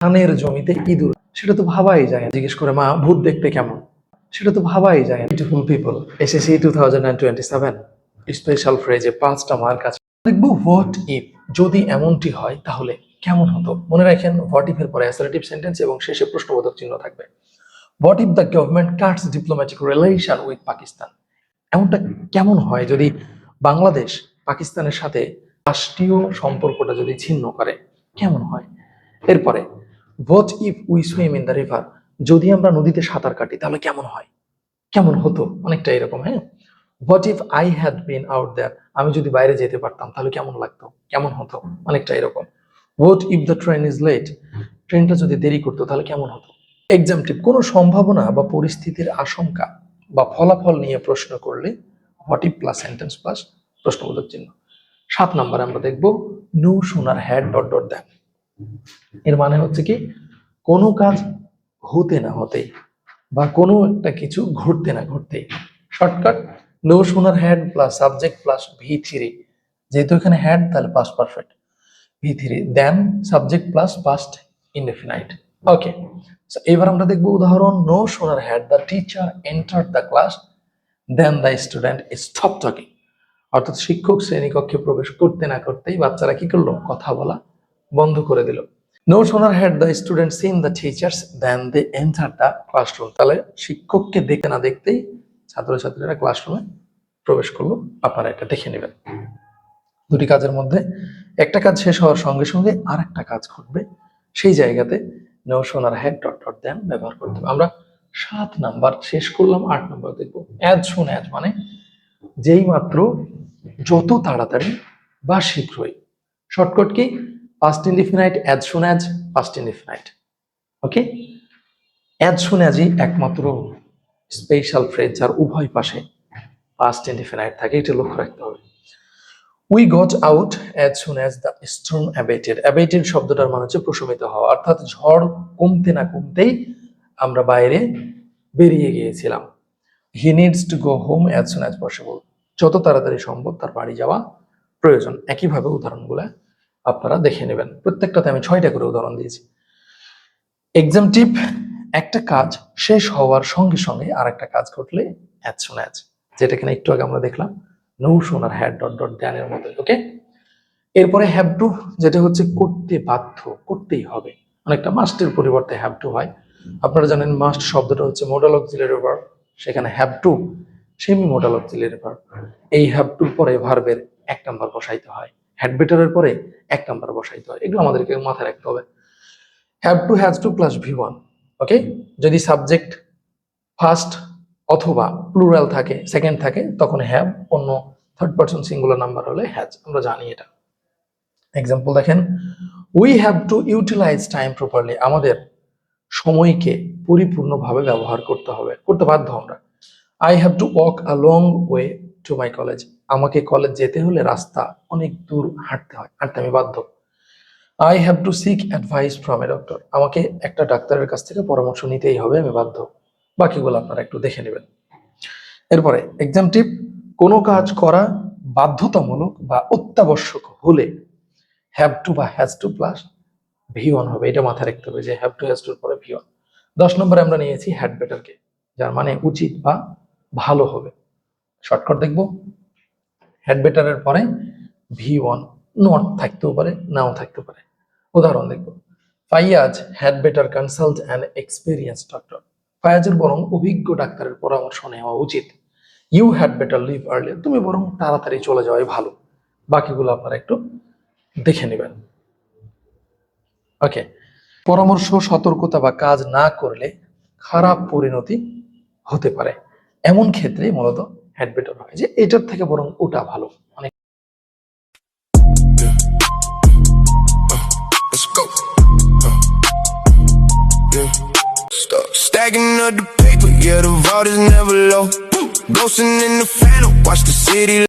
ধানের জমিতে ইঁদুর, সেটা তো ভাবাই যায় না। জিজ্ঞেস করে মা ভূত দেখতে কেমন, সেটা তো ভাবাই যায় না। বিউটিফুল পিপল, এসএসসি 2027 স্পেশাল ফ্রেজে 5টা মার্ক আছে। দেখবো হোয়াট ইফ, যদি এমনটি হয় তাহলে কেমন হতো। মনে রাখেন হোয়াট ইফ এর পরে অ্যাসার্টিভ সেন্টেন্স এবং শেষে প্রশ্নবোধক চিহ্ন থাকবে। What if the government Katz diplomatic relation with Pakistan, এমনটা কেমন হয় যদি বাংলাদেশ পাকিস্তানের সাথে রাষ্ট্রীয় সম্পর্কটা যদি ছিন্ন করে, কেমন হয়। এরপরে what if we swim in the river, যদি আমরা নদীতে সাঁতার কাটি তাহলে কেমন হয়, কেমন হতো, অনেকটা এরকম। হ্যাঁ, what if I had been out there, আমি যদি বাইরে যেতে পারতাম তাহলে কেমন লাগতো, কেমন হতো, অনেকটা এরকম। What if the train is late, ট্রেনটা যদি দেরি করতো তাহলে কেমন হতো। এক্সাম্পটিভ, কোনো সম্ভাবনা বা পরিস্থিতির আশঙ্কা বা ফলাফল নিয়ে প্রশ্ন করলে what if plus sentence plus প্রশ্নবোধক চিহ্ন। 7 নম্বর আমরা দেখব no sooner had dot dot that. এর মানে হচ্ছে কি, কোনো কাজ হতে না হতেই বা কোনো একটা কিছু ঘটতে না ঘটতেই। Shortcut no sooner had plus subject plus V3, যেহেতু এখানে হ্যাড তাহলে past perfect, V3 then subject plus past indefinite. Okay, এবার আমরা দেখবো উদাহরণ no sooner had the teacher entered the class then the student stop talking, অর্থাৎ শিক্ষক শ্রেণীকক্ষে প্রবেশ করতে না করতেই বাচ্চারা কি করলো, কথা বলা বন্ধ করে দিল। No sooner had the student seen the teachers then they enter the classroom, তাহলে শিক্ষককে দেখতে না দেখতেই ছাত্রছাত্রীরা ক্লাসরুমে প্রবেশ করলো। আপনারা এটা দেখে নেবেন। দুটি কাজের মধ্যে একটা কাজ শেষ হওয়ার সঙ্গে সঙ্গে আর একটা কাজ ঘটবে, সেই জায়গাতে no sooner had dot dot দেন ব্যবহার করতে হবে। আমরা 7 নাম্বার শেষ করলাম, 8 নাম্বার দেখবো অ্যাজ সুন অ্যাজ, মানে যেই মাত্র, যত তাড়াতাড়ি বা শীঘ্রই। শর্টকাট কি, past indefinite as soon as past indefinite. Okay, as soon অ্যাজই একমাত্র স্পেশাল ফ্রেজ যার উভয় পাশে পাস্ট ইনডিফিনাইট থাকে, এটা লক্ষ্য রাখতে হবে। We got out as soon as the storm abated. Abated শব্দটার মানে হচ্ছে প্রশমিত হওয়া, অর্থাৎ ঝড় কমতে না কমতেই আমরা বাইরে বেরিয়ে গিয়েছিলাম। হি needs to go home as soon as possible, যত তাড়াতাড়ি সম্ভব তার বাড়ি যাওয়া প্রয়োজন। একইভাবে উদাহরণগুলো আপনারা দেখে নেবেন, প্রত্যেকটাতে আমি 6টা করে উদাহরণ দিয়েছি। এক্সাম্পটিভ, একটা কাজ শেষ হওয়ার সঙ্গে সঙ্গে আর একটা কাজ ঘটলে অ্যাজ সুন অ্যাজ, যেটা কিনা একটু আগে আমরা দেখলাম no sooner had dot dot দেনের মতো। ওকে, এরপরে হ্যাভ টু, যেটা হচ্ছে করতে বাধ্য, করতেই হবে, অনেকটা মাস্টের পরিবর্তে হ্যাভ টু হয়। আপনারা জানেন মাস্ট শব্দটা হচ্ছে মডাল অক্সিলারি ভার্ব, সেখানে have to semi modal auxiliary verb. এই হ্যাভ টুর পরে ভার্বের 1 নাম্বার বসাইতে হয়, হ্যাড বেটারের পরে 1 নাম্বার বসাইতে হয়, এগুলো আমাদেরকে মাথায় রাখতে হবে। Have to has to plus V1। Okay, যদি সাবজেক্ট ফার্স্ট অথবা প্লুরাল থাকে, সেকেন্ড থাকে, তখন হ্যাভ, অন্য থার্ড পারসন সিঙ্গুলার নাম্বার হলে হ্যাজ, আমরা জানি এটা। এক্সাম্পল দেখেন, we have to utilise time properly, আমাদের সময়কে পরিপূর্ণভাবে ব্যবহার করতে হবে, করতে বাধ্য আমরা। I have to walk a long way to my college, আমাকে কলেজ যেতে হলে রাস্তা অনেক দূর হাঁটতে হয়, হাঁটতে আমি বাধ্য। I have to seek advice from a doctor, আমাকে একটা ডাক্তারের কাছ থেকে পরামর্শ নিতেই হবে, আমি বাধ্য। বাকিগুলো আপনারা একটু দেখে নেবেন। এরপরে এক্সাম্পটিভ, কোনো কাজ করা বাধ্যতামূলক বা অত্যাবশ্যক হলে হ্যাভ টু বা হ্যাজ টু প্লাস V1 হবে, এটা মাথায় রাখতে হবে যে হ্যাভ টু হ্যাজ টুর পরে V1। 10 নম্বরে আমরা নিয়েছি হ্যাড বেটারকে, যার মানে উচিত বা ভালো হবে। শর্টকাট দেখবো, হ্যাড বেটারের পরে V1, নট থাকতেও পারে নাও থাকতে পারে। উদাহরণ দেখবো, Faiyaz had better consult an experience doctor, ফায়াজের বরং অভিজ্ঞ ডাক্তারের পরামর্শ নেওয়া উচিত। You had better leave earlier, তুমি বরং তাড়াতাড়ি চলে যাওয়াই ভালো। বাকিগুলো আপনারা একটু দেখে নেবেন। ওকে, পরামর্শ, সতর্কতা বা কাজ না করলে খারাপ পরিণতি হতে পারে, এমন ক্ষেত্রে মূলত হ্যাড বেটার হয়, যে এটার থেকে বরং ওটা ভালো। অনেক Stacking up the paper, yeah, the vault is never low. Ghosting in the phantom, watch the city.